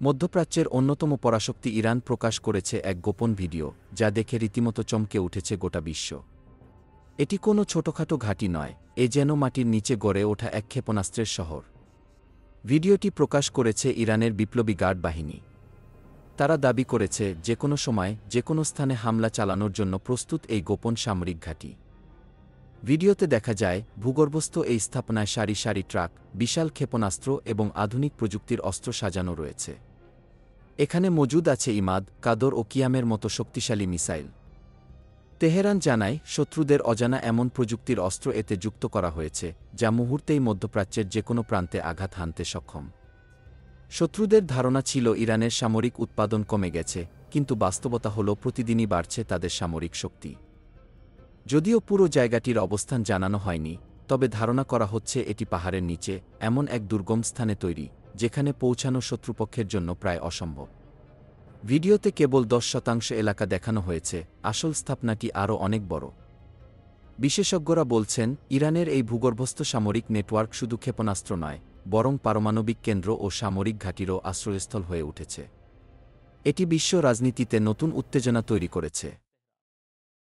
মধ্যপ্রাচ্যের অন্যতম পরাশক্তি ইরান প্রকাশ করেছে এক গোপন ভিডিও, যা দেখে রীতিমতো চমকে উঠেছে গোটা বিশ্ব। এটি কোনো ছোটখাটো ঘাঁটি নয়, এ যেন মাটির নিচে গড়ে ওঠা এক ক্ষেপণাস্ত্রের শহর। ভিডিওটি প্রকাশ করেছে ইরানের বিপ্লবী গার্ড বাহিনী। তারা দাবি করেছে যে কোনো সময় যে কোনো স্থানে হামলা চালানোর জন্য প্রস্তুত এই গোপন সামরিক ঘাঁটি। ভিডিওতে দেখা যায় ভূগর্ভস্থ এই স্থাপনায় সারি সারি ট্রাক, বিশাল ক্ষেপণাস্ত্র এবং আধুনিক প্রযুক্তির অস্ত্র সাজানো রয়েছে। এখানে মজুদ আছে ইমাদ, কাদর ও কিয়ামের মতো শক্তিশালী মিসাইল। তেহরান জানায় শত্রুদের অজানা এমন প্রযুক্তির অস্ত্র এতে যুক্ত করা হয়েছে, যা মুহূর্তেই মধ্যপ্রাচ্যের যে কোনো প্রান্তে আঘাত হানতে সক্ষম। শত্রুদের ধারণা ছিল ইরানের সামরিক উৎপাদন কমে গেছে, কিন্তু বাস্তবতা হল প্রতিদিনই বাড়ছে তাদের সামরিক শক্তি। যদিও পুরো জায়গাটির অবস্থান জানানো হয়নি, তবে ধারণা করা হচ্ছে এটি পাহাড়ের নিচে এমন এক দুর্গম স্থানে তৈরি, যেখানে পৌঁছানো শত্রুপক্ষের জন্য প্রায় অসম্ভব। ভিডিওতে কেবল 10% এলাকা দেখানো হয়েছে, আসল স্থাপনাটি আরও অনেক বড়। বিশেষজ্ঞরা বলছেন ইরানের এই ভূগর্ভস্থ সামরিক নেটওয়ার্ক শুধু ক্ষেপণাস্ত্র নয়, বরং পারমাণবিক কেন্দ্র ও সামরিক ঘাঁটিরও আশ্রয়স্থল হয়ে উঠেছে। এটি বিশ্ব রাজনীতিতে নতুন উত্তেজনা তৈরি করেছে।